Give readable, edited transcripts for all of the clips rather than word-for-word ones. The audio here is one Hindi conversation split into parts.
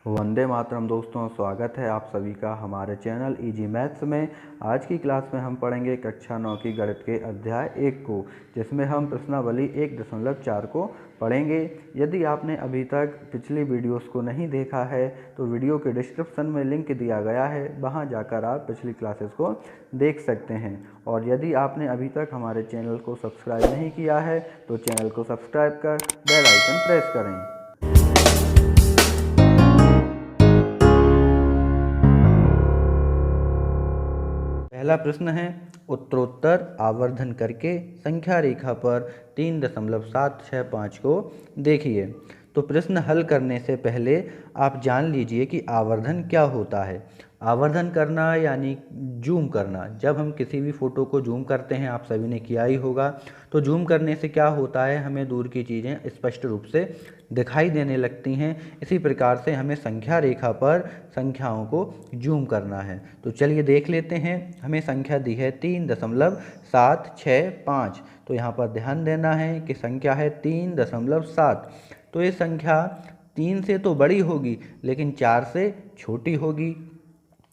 वंदे मातरम दोस्तों, स्वागत है आप सभी का हमारे चैनल इजी मैथ्स में। आज की क्लास में हम पढ़ेंगे कक्षा 9 की गणित के अध्याय 1 को, जिसमें हम प्रश्नावली 1.4 को पढ़ेंगे। यदि आपने अभी तक पिछली वीडियोस को नहीं देखा है तो वीडियो के डिस्क्रिप्शन में लिंक दिया गया है, वहां जाकर आप पिछली क्लासेस को देख सकते हैं। और यदि आपने अभी तक हमारे चैनल को सब्सक्राइब नहीं किया है तो चैनल को सब्सक्राइब कर बेल आइकन प्रेस करें। पहला प्रश्न है, उत्तरोत्तर आवर्धन करके संख्या रेखा पर 3.765 को देखिए। तो प्रश्न हल करने से पहले आप जान लीजिए कि आवर्धन क्या होता है। आवर्धन करना यानी जूम करना। जब हम किसी भी फ़ोटो को जूम करते हैं, आप सभी ने किया ही होगा, तो जूम करने से क्या होता है, हमें दूर की चीज़ें स्पष्ट रूप से दिखाई देने लगती हैं। इसी प्रकार से हमें संख्या रेखा पर संख्याओं को जूम करना है। तो चलिए देख लेते हैं। हमें संख्या दी है 3.765। तो यहाँ पर ध्यान देना है कि संख्या है 3.7। तो ये संख्या 3 से तो बड़ी होगी लेकिन 4 से छोटी होगी।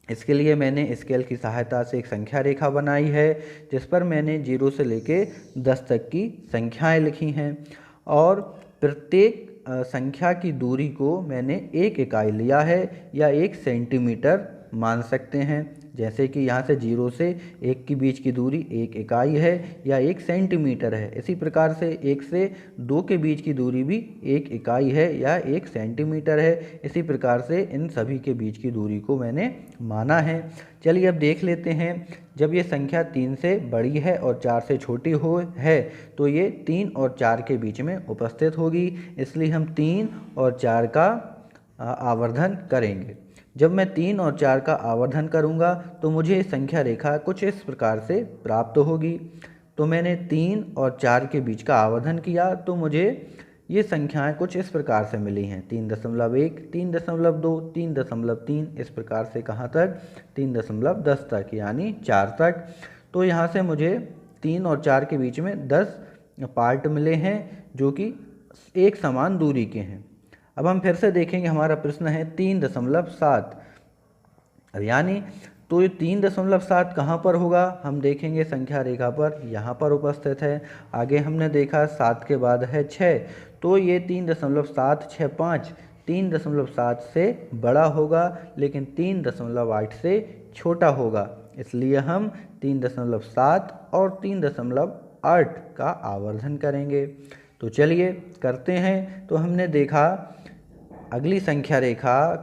इसके लिए मैंने स्केल की सहायता से एक संख्या रेखा बनाई है, जिस पर मैंने 0 से लेके 10 तक की संख्याएं लिखी हैं। और प्रत्येक संख्या की दूरी को मैंने एक इकाई लिया है या 1 सेंटीमीटर मान सकते हैं। जैसे कि यहाँ से 0 से 1 के बीच की दूरी 1 इकाई है या 1 सेंटीमीटर है। इसी प्रकार से 1 से 2 के बीच की दूरी भी 1 इकाई है या 1 सेंटीमीटर है। इसी प्रकार से इन सभी के बीच की दूरी को मैंने माना है। चलिए अब देख लेते हैं। जब ये संख्या 3 से बड़ी है और 4 से छोटी है तो ये 3 और 4 के बीच में उपस्थित होगी। इसलिए हम 3 और 4 का आवर्धन करेंगे। जब मैं 3 और 4 का आवर्धन करूंगा तो मुझे संख्या रेखा कुछ इस प्रकार से प्राप्त होगी। तो मैंने 3 और 4 के बीच का आवर्धन किया तो मुझे ये संख्याएं कुछ इस प्रकार से मिली हैं। 3.1, 3.2, 3.3, इस प्रकार से कहाँ तक, 3.10 तक यानी 4 तक। तो यहाँ से मुझे 3 और 4 के बीच में 10 पार्ट मिले हैं जो कि एक समान दूरी के हैं। अब हम फिर से देखेंगे, हमारा प्रश्न है 3.7। यानी तो ये 3.7 कहाँ पर होगा, हम देखेंगे संख्या रेखा पर यहाँ पर उपस्थित है। आगे हमने देखा 7 के बाद है 6, तो ये 3.765 3.7 से बड़ा होगा लेकिन 3.8 से छोटा होगा। इसलिए हम 3.7 और 3.8 का आवर्धन करेंगे। तो चलिए करते हैं। तो हमने देखा अगली संख्या रेखा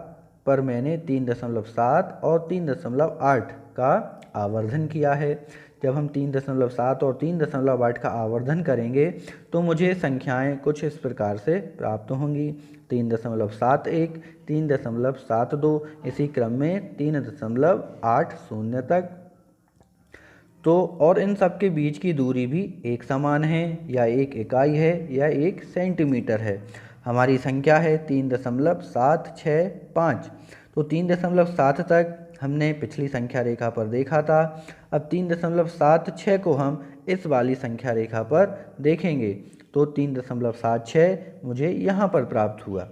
पर मैंने 3.7 और 3.8 का आवर्धन किया है। जब हम 3.7 और 3.8 का आवर्धन करेंगे तो मुझे संख्याएं कुछ इस प्रकार से प्राप्त होंगी। 3.71, 3.72, इसी क्रम में 3.80 तक। तो और इन सब के बीच की दूरी भी एक समान है या 1 इकाई है या 1 सेंटीमीटर है। हमारी संख्या है 3.765। तो 3.7 तक हमने पिछली संख्या रेखा पर देखा था। अब 3.76 को हम इस वाली संख्या रेखा पर देखेंगे। तो 3.76 मुझे यहाँ पर प्राप्त हुआ।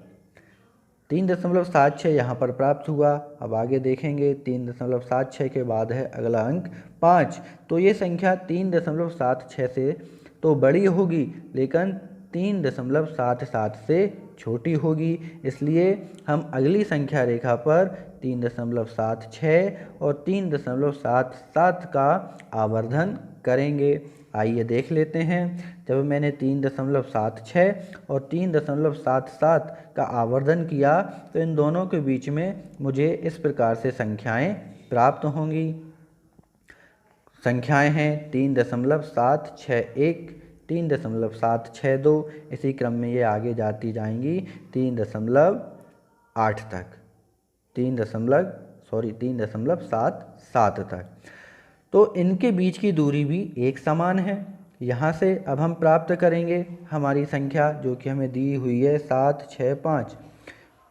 3.76 यहाँ पर प्राप्त हुआ। अब आगे देखेंगे, 3.76 के बाद है अगला अंक 5। तो ये संख्या 3.76 से तो बड़ी होगी लेकिन 3.77 से छोटी होगी। इसलिए हम अगली संख्या रेखा पर 3.76 और 3.77 का आवर्धन करेंगे। आइए देख लेते हैं। जब मैंने 3.76 और 3.77 का आवर्धन किया तो इन दोनों के बीच में मुझे इस प्रकार से संख्याएं प्राप्त होंगी। संख्याएं हैं 3.761, 3.762, इसी क्रम में ये आगे जाती जाएंगी 3.8 तक, 3.77 तक। तो इनके बीच की दूरी भी एक समान है। यहाँ से अब हम प्राप्त करेंगे हमारी संख्या जो कि हमें दी हुई है 765,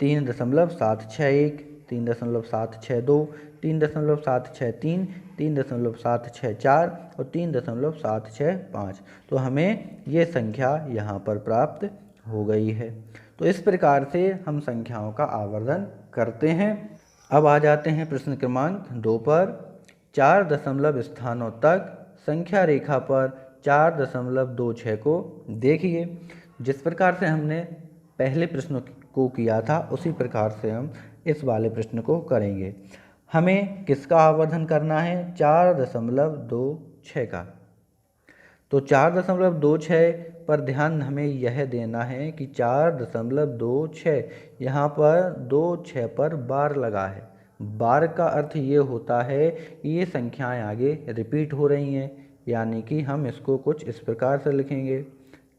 3.761, 3.762, 3.763, 3.764 और 3.765। तो हमें ये संख्या यहाँ पर प्राप्त हो गई है। तो इस प्रकार से हम संख्याओं का आवर्धन करते हैं। अब आ जाते हैं प्रश्न क्रमांक 2 पर। 4 दशमलव स्थानों तक संख्या रेखा पर 4.26 को देखिए। जिस प्रकार से हमने पहले प्रश्न को किया था उसी प्रकार से हम इस वाले प्रश्न को करेंगे। हमें किसका आवर्धन करना है? 4.26 का। तो 4.26 पर ध्यान हमें यह देना है कि 4.26 यहाँ पर 26 पर बार लगा है। बार का अर्थ ये होता है कि ये संख्याएं आगे रिपीट हो रही हैं, यानी कि हम इसको कुछ इस प्रकार से लिखेंगे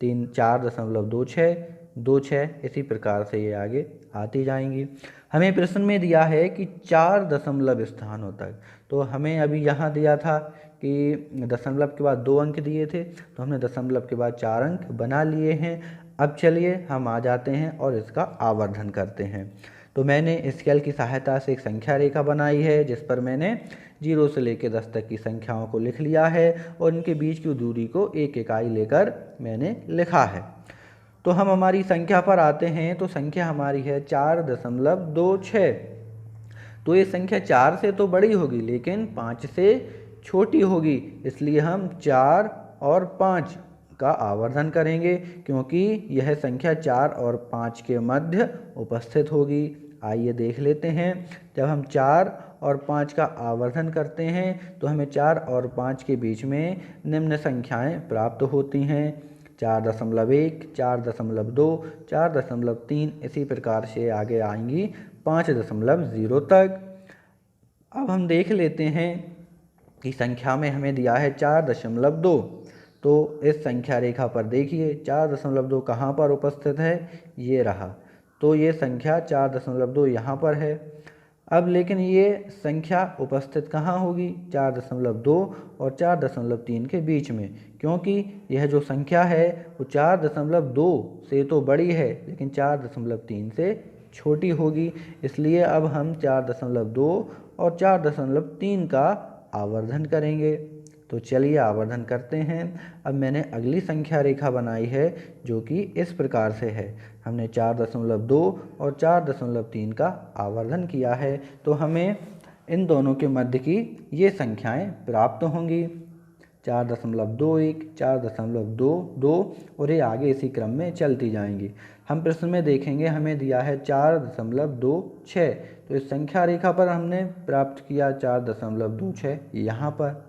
4.26 26, इसी प्रकार से ये आगे आती जाएंगी। हमें प्रश्न में दिया है कि 4 दशमलव स्थानों तक, तो हमें अभी यहाँ दिया था कि दशमलव के बाद 2 अंक दिए थे, तो हमने दशमलव के बाद 4 अंक बना लिए हैं। अब चलिए हम आ जाते हैं और इसका आवर्धन करते हैं। तो मैंने स्केल की सहायता से एक संख्या रेखा बनाई है जिस पर मैंने 0 से लेकर 10 तक की संख्याओं को लिख लिया है और इनके बीच की दूरी को 1 इकाई लेकर मैंने लिखा है। तो हम हमारी संख्या पर आते हैं। तो संख्या हमारी है 4.26। तो ये संख्या 4 से तो बड़ी होगी लेकिन 5 से छोटी होगी, इसलिए हम 4 और 5 का आवर्धन करेंगे क्योंकि यह संख्या 4 और 5 के मध्य उपस्थित होगी। आइए देख लेते हैं। जब हम 4 और 5 का आवर्धन करते हैं तो हमें 4 और 5 के बीच में निम्न संख्याएं प्राप्त होती हैं 4.1, 4.2, 4.3, इसी प्रकार से आगे आएंगी 5.0 तक। अब हम देख लेते हैं कि संख्या में हमें दिया है 4.2। तो इस संख्या रेखा पर देखिए 4.2 कहाँ पर उपस्थित है? ये रहा। तो ये संख्या 4.2 यहाँ पर है। अब लेकिन ये संख्या उपस्थित कहाँ होगी? 4.2 और 4.3 के बीच में, क्योंकि यह जो संख्या है वो 4.2 से तो बड़ी है लेकिन 4.3 से छोटी होगी। इसलिए अब हम 4.2 और 4.3 का आवर्धन करेंगे। तो चलिए आवर्धन करते हैं। अब मैंने अगली संख्या रेखा बनाई है जो कि इस प्रकार से है। हमने 4.2 और 4.3 का आवर्धन किया है, तो हमें इन दोनों के मध्य की ये संख्याएं प्राप्त होंगी 4.21, 4.22 और ये आगे इसी क्रम में चलती जाएंगी। हम प्रश्न में देखेंगे हमें दिया है 4.26, तो इस संख्या रेखा पर हमने प्राप्त किया 4.26 यहाँ पर।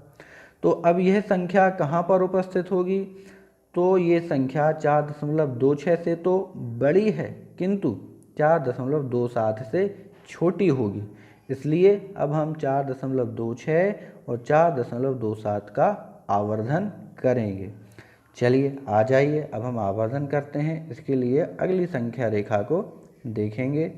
तो अब यह संख्या कहाँ पर उपस्थित होगी? तो ये संख्या 4.26 से तो बड़ी है किंतु 4.27 से छोटी होगी, इसलिए अब हम 4.26 और 4.27 का आवर्धन करेंगे। चलिए आ जाइए, अब हम आवर्धन करते हैं। इसके लिए अगली संख्या रेखा को देखेंगे।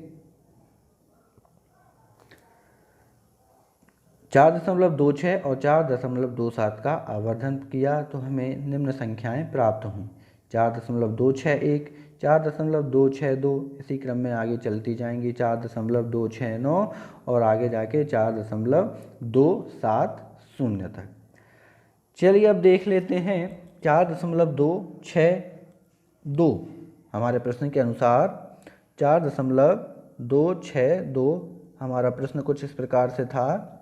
4.26 और 4.27 का आवर्धन किया तो हमें निम्न संख्याएं प्राप्त हुई 4.261, 4.262, इसी क्रम में आगे चलती जाएंगी 4.269 और आगे जाके 4.270 तक। चलिए अब देख लेते हैं 4.262। हमारे प्रश्न के अनुसार 4.262 हमारा प्रश्न कुछ इस प्रकार से था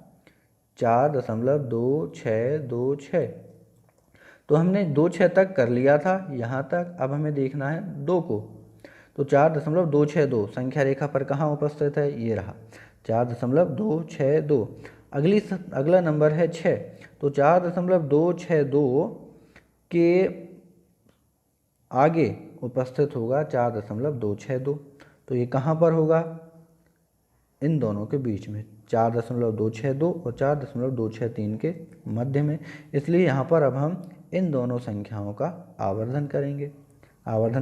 4.2626। तो हमने 26 तक कर लिया था यहाँ तक। अब हमें देखना है 2 को। तो 4.262 संख्या रेखा पर कहाँ उपस्थित है? ये रहा 4.262। अगला नंबर है 6। तो 4.262 के आगे उपस्थित होगा 4.262। तो ये कहाँ पर होगा? इन दोनों के बीच में 4.262 और 4.263 के मध्य में, इसलिए यहाँ पर अब हम इन दोनों संख्याओं का आवर्धन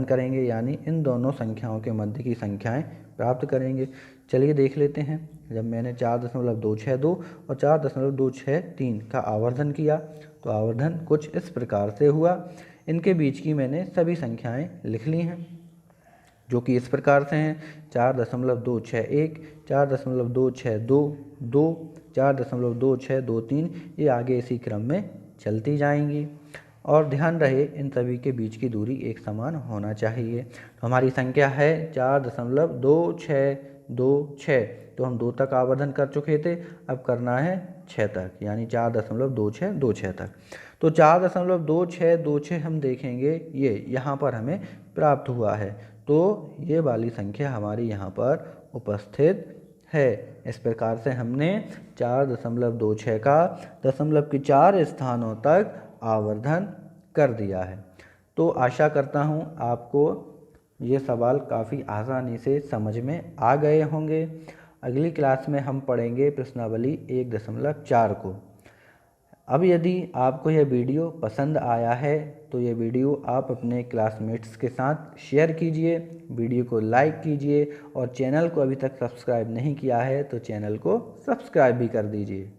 करेंगे यानी इन दोनों संख्याओं के मध्य की संख्याएं प्राप्त करेंगे। चलिए देख लेते हैं। जब मैंने 4.262 और 4.263 का आवर्धन किया तो आवर्धन कुछ इस प्रकार से हुआ। इनके बीच की मैंने सभी संख्याएं लिख ली हैं जो कि इस प्रकार से हैं 4.261, 4.262, 4.2623, ये आगे इसी क्रम में चलती जाएंगी। और ध्यान रहे इन सभी के बीच की दूरी एक समान होना चाहिए। तो हमारी संख्या है 4.2626, तो हम 2 तक आवर्धन कर चुके थे, अब करना है 6 तक, यानी 4.2626 तक। तो 4.2626 हम देखेंगे, ये यहाँ पर हमें प्राप्त हुआ है, तो ये वाली संख्या हमारी यहाँ पर उपस्थित है। इस प्रकार से हमने 4.26 का दशमलव के 4 स्थानों तक आवर्धन कर दिया है। तो आशा करता हूँ आपको ये सवाल काफ़ी आसानी से समझ में आ गए होंगे। अगली क्लास में हम पढ़ेंगे प्रश्नावली 1.4 को। अब यदि आपको यह वीडियो पसंद आया है तो ये वीडियो आप अपने क्लासमेट्स के साथ शेयर कीजिए, वीडियो को लाइक कीजिए और चैनल को अभी तक सब्सक्राइब नहीं किया है तो चैनल को सब्सक्राइब भी कर दीजिए।